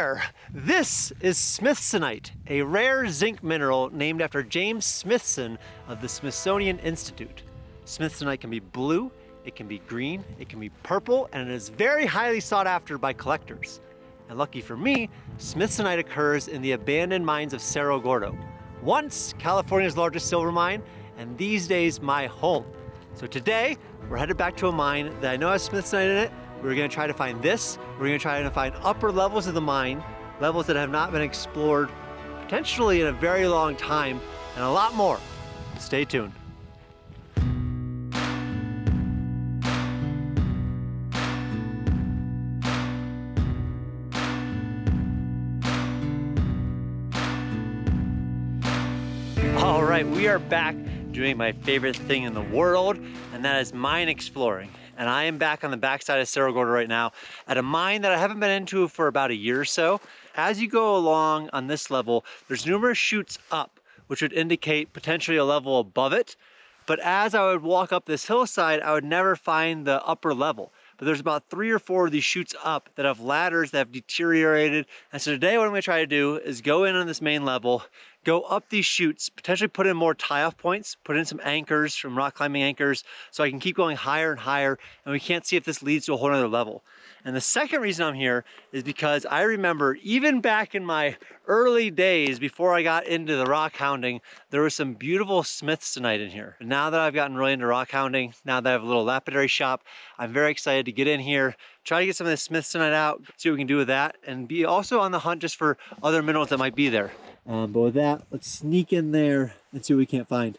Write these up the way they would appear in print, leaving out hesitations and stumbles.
there! This is Smithsonite, a rare zinc mineral named after James Smithson of the Smithsonian Institute. Smithsonite can be blue, it can be green, it can be purple, and it is very highly sought after by collectors. And lucky for me, Smithsonite occurs in the abandoned mines of Cerro Gordo, once California's largest silver mine, and these days my home. So today, we're headed back to a mine that I know has Smithsonite in it. We're gonna try to find this. We're gonna try to find upper levels of the mine, levels that have not been explored potentially in a very long time, and a lot more. Stay tuned. All right, we are back doing my favorite thing in the world, and that is mine exploring. And I am back on the backside of Cerro Gordo right now at a mine that I haven't been into for about a year or so. As you go along on this level, there's numerous chutes up, which would indicate potentially a level above it. But as I would walk up this hillside, I would never find the upper level. But there's about 3 or 4 of these chutes up that have ladders that have deteriorated. And so today what I'm gonna try to do is go in on this main level, go up these chutes, potentially put in more tie-off points, put in some anchors from rock climbing anchors, so I can keep going higher and higher, and we can't see if this leads to a whole nother level. And the second reason I'm here is because I remember even back in my early days before I got into the rock hounding, there was some beautiful Smithsonite in here. And now that I've gotten really into rock hounding, now that I have a little lapidary shop, I'm very excited to get in here, try to get some of this Smithsonite out, see what we can do with that, and be also on the hunt just for other minerals that might be there. But with that, let's sneak in there and see what we can't find.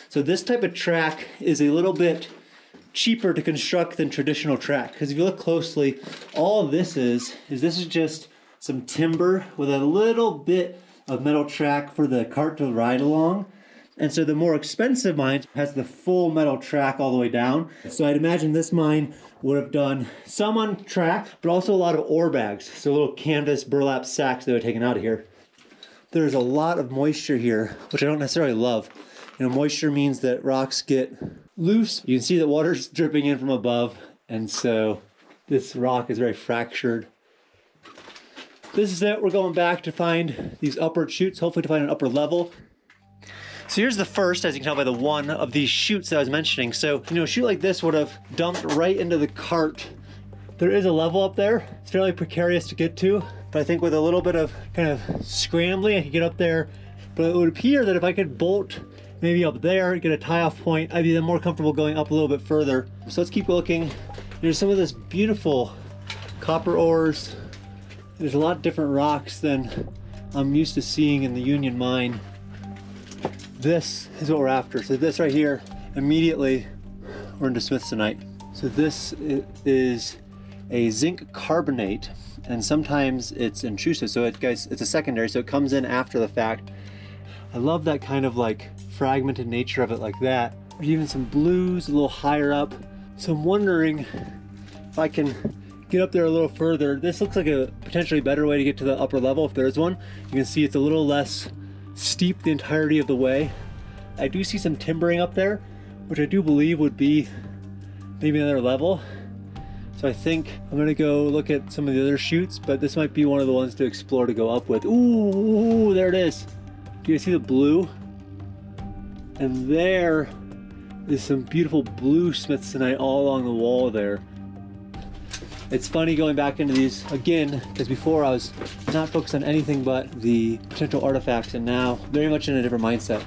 So this type of track is a little bit cheaper to construct than traditional track, because if you look closely, all this is just some timber with a little bit of metal track for the cart to ride along. And so the more expensive mine has the full metal track all the way down. So I'd imagine this mine would have done some on track, but also a lot of ore bags. So little canvas burlap sacks that were taken out of here. There's a lot of moisture here, which I don't necessarily love. You know, moisture means that rocks get loose. You can see that water's dripping in from above. And so this rock is very fractured. This is it. We're going back to find these upper chutes, hopefully to find an upper level. So here's the first, as you can tell by the one of these chutes that I was mentioning. So, you know, a chute like this would have dumped right into the cart. There is a level up there. It's fairly precarious to get to, but I think with a little bit of kind of scrambling, I could get up there. But it would appear that if I could bolt maybe up there, get a tie-off point, I'd be then more comfortable going up a little bit further. So let's keep looking. There's some of this beautiful copper ores. There's a lot different rocks than I'm used to seeing in the Union Mine. This is what we're after. So this right here, immediately we're into Smithsonite. So this is a zinc carbonate, and sometimes it's intrusive. So it's a secondary, so it comes in after the fact. I love that kind of like fragmented nature of it like that. There's even some blues a little higher up. So I'm wondering if I can get up there a little further. This looks like a potentially better way to get to the upper level if there is one. You can see it's a little less steep the entirety of the way. I do see some timbering up there, which I do believe would be maybe another level. So I think I'm gonna go look at some of the other chutes, but this might be one of the ones to explore to go up with. Ooh, there it is. Do you see the blue? And there is some beautiful blue Smithsonite all along the wall there. It's funny going back into these again, because before I was not focused on anything but the potential artifacts, and now very much in a different mindset.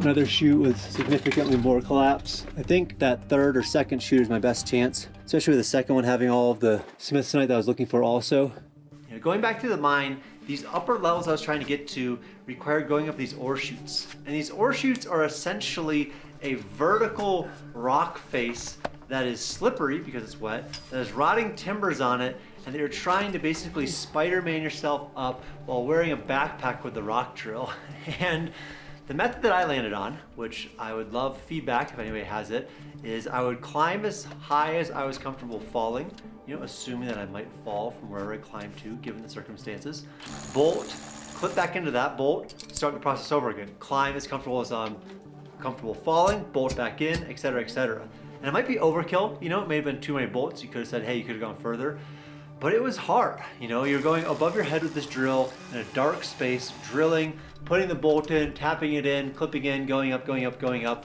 Another chute with significantly more collapse. I think that third or second chute is my best chance, especially with the second one having all of the Smithsonite that I was looking for also. You know, going back to the mine, these upper levels I was trying to get to required going up these ore chutes. And these ore chutes are essentially a vertical rock face that is slippery because it's wet, that has rotting timbers on it, and that you're trying to basically Spider-Man yourself up while wearing a backpack with the rock drill. And the method that I landed on, which I would love feedback if anybody has it, is I would climb as high as I was comfortable falling, you know, assuming that I might fall from wherever I climb to, given the circumstances. Bolt, clip back into that bolt, start the process over again. Climb as comfortable as comfortable falling, bolt back in, etc., etc. And it might be overkill, you know, it may have been too many bolts. You could have said, hey, you could have gone further. But it was hard, you know, you're going above your head with this drill in a dark space, drilling, putting the bolt in, tapping it in, clipping in, going up, going up, going up.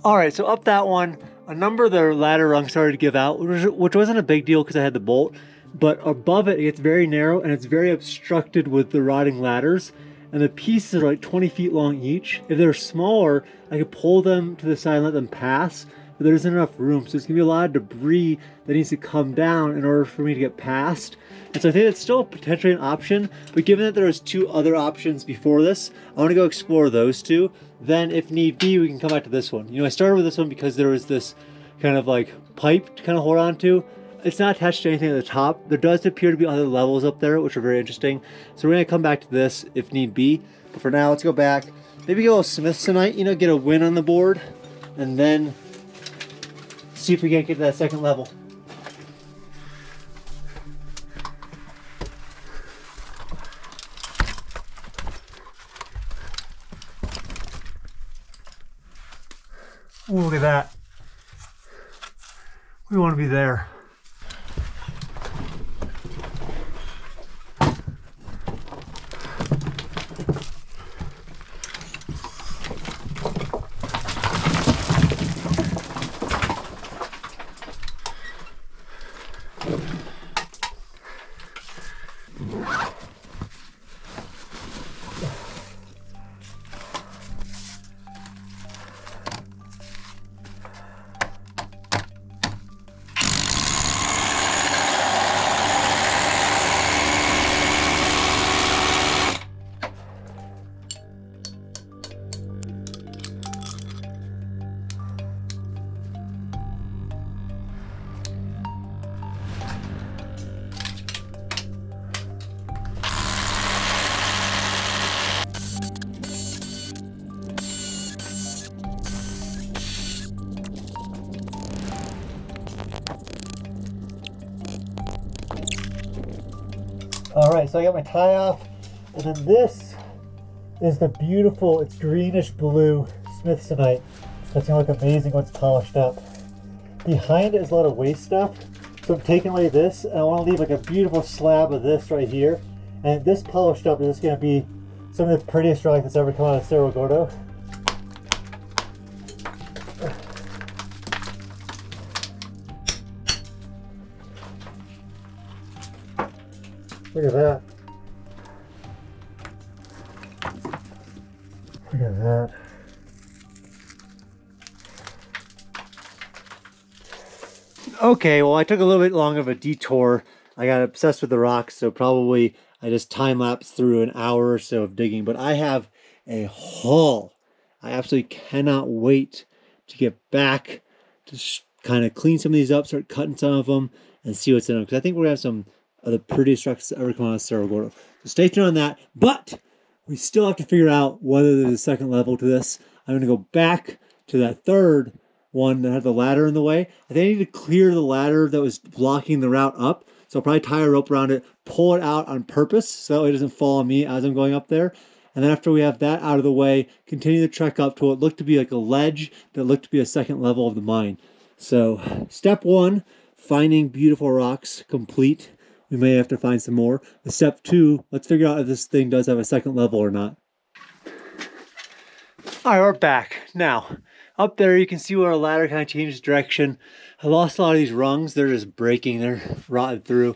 All right, so up that one, a number of the ladder rungs started to give out, which wasn't a big deal because I had the bolt, but above it, it gets very narrow and it's very obstructed with the rotting ladders, and the pieces are like 20 feet long each. If they're smaller, I could pull them to the side and let them pass, but there isn't enough room, so it's gonna be a lot of debris that needs to come down in order for me to get past. And so I think it's still potentially an option, but given that there was 2 other options before this, I want to go explore those 2. Then if need be, we can come back to this one. You know, I started with this one because there was this kind of like pipe to kind of hold on to. It's not attached to anything at the top. There does appear to be other levels up there, which are very interesting. So we're gonna come back to this if need be. But for now, let's go back. Maybe go Smithsonite, you know, get a win on the board, and then see if we can't get to that second level. Ooh, look at that. We want to be there. All right, so I got my tie off, and then this is the beautiful, it's greenish blue Smithsonite. That's gonna look amazing when it's polished up. Behind it is a lot of waste stuff, so I'm taking away this, and I want to leave like a beautiful slab of this right here. And this polished up is just gonna be some of the prettiest rock that's ever come out of Cerro Gordo. Look at that. Look at that. Okay, well, I took a little bit long of a detour. I got obsessed with the rocks, so probably I just time-lapsed through an hour or so of digging, but I have a haul. I absolutely cannot wait to get back to kind of clean some of these up, start cutting some of them, and see what's in them, because I think we're going to have some of the prettiest rocks that ever come out of Cerro Gordo. So stay tuned on that, but we still have to figure out whether there's a second level to this. I'm going to go back to that third one that had the ladder in the way. I think I need to clear the ladder that was blocking the route up. So I'll probably tie a rope around it, pull it out on purpose so that way it doesn't fall on me as I'm going up there. And then after we have that out of the way, continue the trek up to what looked to be like a ledge that looked to be a second level of the mine. So step 1, finding beautiful rocks, complete. We may have to find some more. The step 2, let's figure out if this thing does have a second level or not. All right, we're back. Now, up there you can see where our ladder kind of changed direction. I lost a lot of these rungs. They're just breaking. They're rotted through.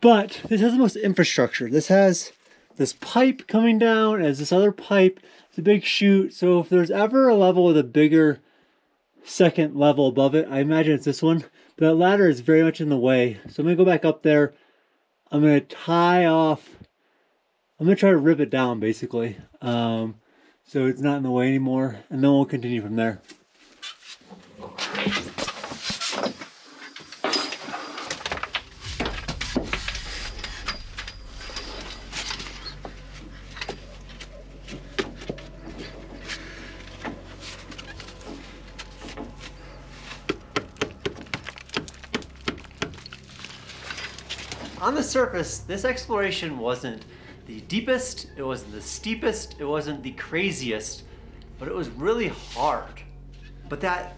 But this has the most infrastructure. This has this pipe coming down as this other pipe. It's a big chute. So if there's ever a level with a bigger second level above it, I imagine it's this one. But that ladder is very much in the way. So I'm going to go back up there. I'm going to tie off. I'm going to try to rip it down basically. So it's not in the way anymore. And then we'll continue from there. On the surface, this exploration wasn't the deepest, it wasn't the steepest, it wasn't the craziest, but it was really hard. But that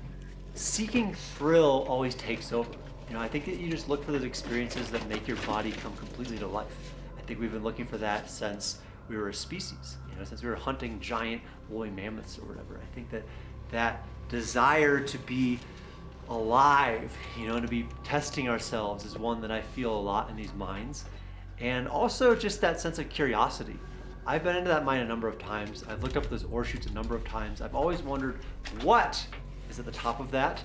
seeking thrill always takes over. You know, I think that you just look for those experiences that make your body come completely to life. I think we've been looking for that since we were a species, you know, since we were hunting giant woolly mammoths or whatever. I think that that desire to be alive, you know, to be testing ourselves is one that I feel a lot in these mines. And also just that sense of curiosity. I've been into that mine a number of times. I've looked up those ore chutes a number of times. I've always wondered what is at the top of that.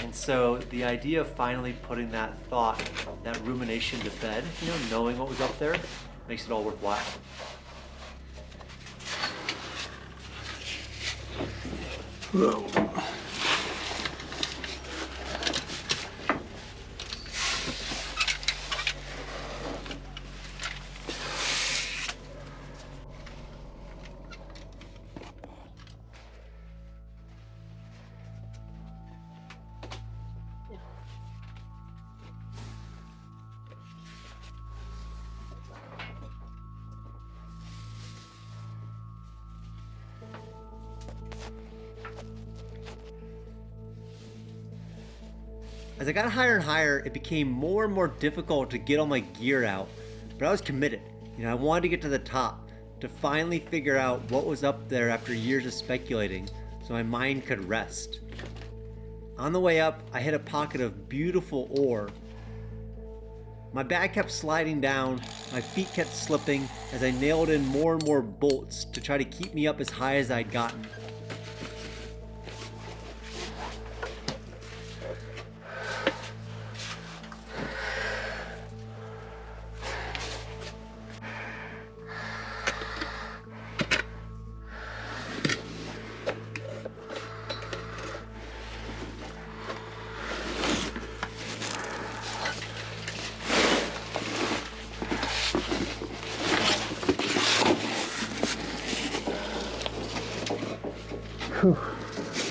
And so the idea of finally putting that thought, that rumination to bed, you know, knowing what was up there, makes it all worthwhile. Whoa. As I got higher and higher, it became more and more difficult to get all my gear out, but I was committed. You know, I wanted to get to the top, to finally figure out what was up there after years of speculating, so my mind could rest. On the way up, I hit a pocket of beautiful ore. My bag kept sliding down, my feet kept slipping as I nailed in more and more bolts to try to keep me up as high as I'd gotten.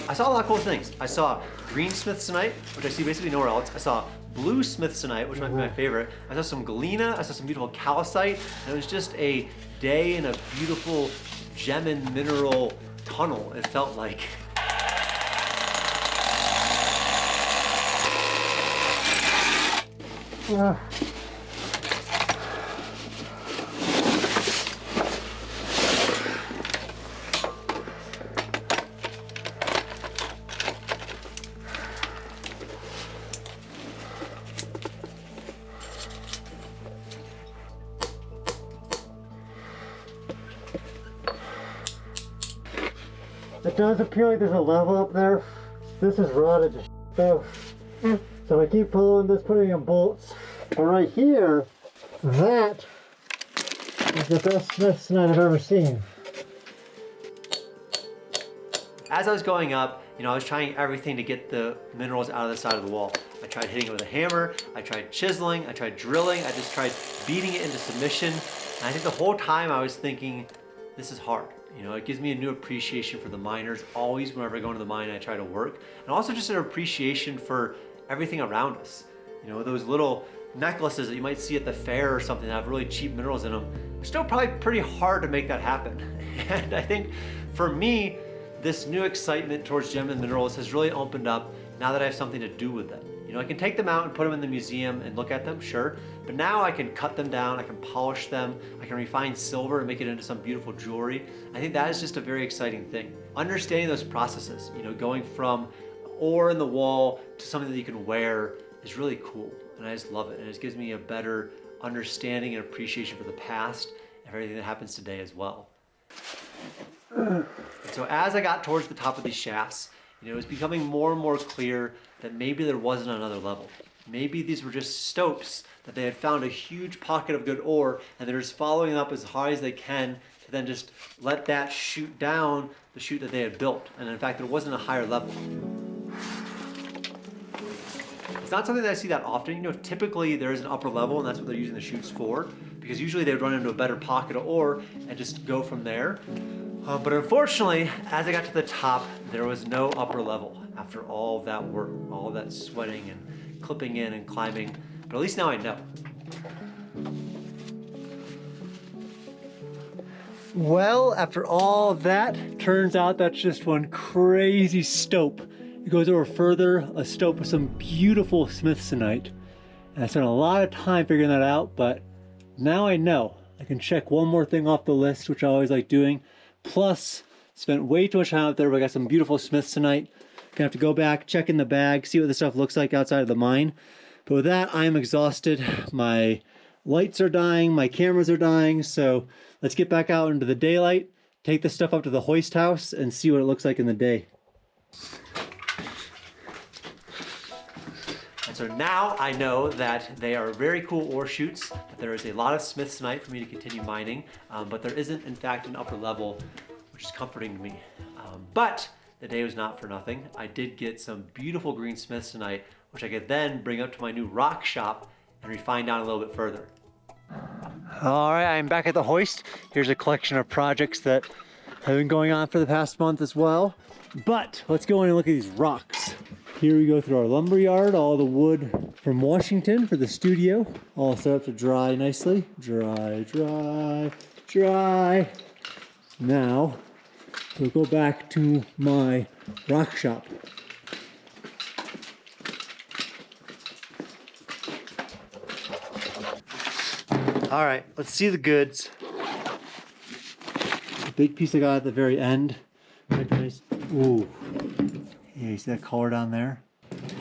I saw a lot of cool things. I saw green Smithsonite, which I see basically nowhere else. I saw blue Smithsonite, which might be my favorite. I saw some galena, I saw some beautiful calcite, and it was just a day in a beautiful gem and mineral tunnel, it felt like. It does appear like there's a level up there. This is rotted though. So I keep pulling this, putting in bolts. But right here, that is the best Smithsonite I've ever seen. As I was going up, you know, I was trying everything to get the minerals out of the side of the wall. I tried hitting it with a hammer, I tried chiseling, I tried drilling, I just tried beating it into submission. And I think the whole time I was thinking, this is hard. You know, it gives me a new appreciation for the miners. Always, whenever I go into the mine, I try to work. And also just an appreciation for everything around us. You know, those little necklaces that you might see at the fair or something that have really cheap minerals in them, it's still probably pretty hard to make that happen. And I think for me, this new excitement towards gem and minerals has really opened up now that I have something to do with them. You know, I can take them out and put them in the museum and look at them, sure, but now I can cut them down, I can polish them, I can refine silver and make it into some beautiful jewelry. I think that is just a very exciting thing. Understanding those processes, you know, going from ore in the wall to something that you can wear is really cool, and I just love it, and it just gives me a better understanding and appreciation for the past and everything that happens today as well. And so as I got towards the top of these shafts, you know, it was becoming more and more clear that maybe there wasn't another level. Maybe these were just stopes, that they had found a huge pocket of good ore and they're just following up as high as they can to then just let that shoot down the chute that they had built. And in fact, there wasn't a higher level. It's not something that I see that often. You know, typically there is an upper level and that's what they're using the chutes for, because usually they would run into a better pocket of ore and just go from there. But unfortunately, as I got to the top, there was no upper level after all that work, all that sweating and clipping in and climbing. But at least now I know. Well, after all of that, turns out that's just one crazy stope. It goes over further, a stope with some beautiful Smithsonite. And I spent a lot of time figuring that out, but now I know. I can check one more thing off the list, which I always like doing. Plus, spent way too much time out there, but I got some beautiful Smithsonite. Gonna have to go back, check in the bag, see what the stuff looks like outside of the mine. But with that, I am exhausted. My lights are dying, my cameras are dying, so let's get back out into the daylight, take this stuff up to the hoist house, and see what it looks like in the day. And so now I know that they are very cool ore chutes, that there is a lot of Smithsonite for me to continue mining, but there isn't in fact an upper level, which is comforting to me. But the day was not for nothing. I did get some beautiful green Smithsonite, which I could then bring up to my new rock shop and refine down a little bit further. All right, I'm back at the hoist. Here's a collection of projects that have been going on for the past month as well. But let's go in and look at these rocks. Here we go through our lumber yard, all the wood from Washington for the studio, all set up to dry nicely. Dry, dry, dry. Now, we'll go back to my rock shop. All right, let's see the goods. A big piece I got at the very end. Nice. Ooh. Yeah, you see that color down there?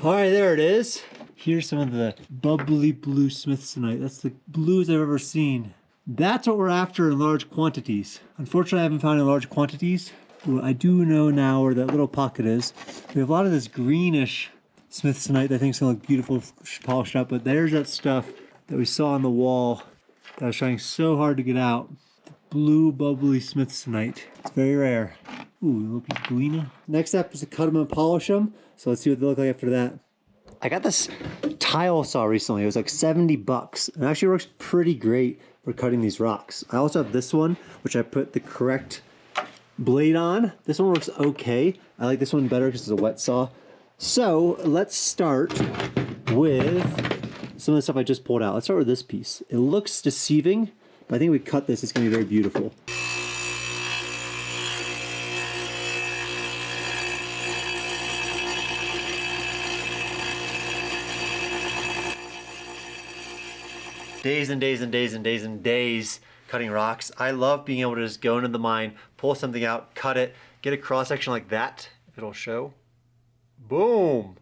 All right, there it is. Here's some of the bubbly blue Smithsonite. That's the blues I've ever seen. That's what we're after in large quantities. Unfortunately, I haven't found in large quantities. But I do know now where that little pocket is. We have a lot of this greenish Smithsonite that I think is gonna look beautiful polished up, but there's that stuff that we saw on the wall that I was trying so hard to get out. The blue bubbly Smithsonite. It's very rare. Ooh, a little piece of galena. Next up is to cut them and polish them. So let's see what they look like after that. I got this tile saw recently. It was like 70 bucks. It actually works pretty great for cutting these rocks. I also have this one, which I put the correct blade on. This one works okay. I like this one better because it's a wet saw. So let's start with some of the stuff I just pulled out. Let's start with this piece. It looks deceiving, but I think we cut this, it's gonna be very beautiful. Days and days and days and days and days cutting rocks. I love being able to just go into the mine, pull something out, cut it, get a cross section like that, if it'll show. Boom!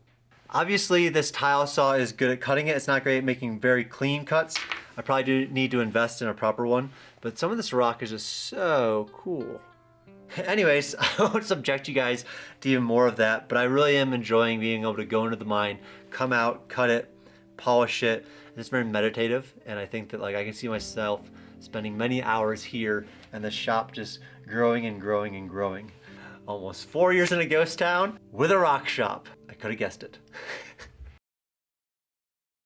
Obviously this tile saw is good at cutting it. It's not great at making very clean cuts. I probably do need to invest in a proper one, but some of this rock is just so cool. Anyways, I won't subject you guys to even more of that, but I really am enjoying being able to go into the mine, come out, cut it, polish it. It's very meditative, and I think that like I can see myself spending many hours here and the shop just growing and growing and growing. Almost 4 years in a ghost town with a rock shop. I could have guessed it.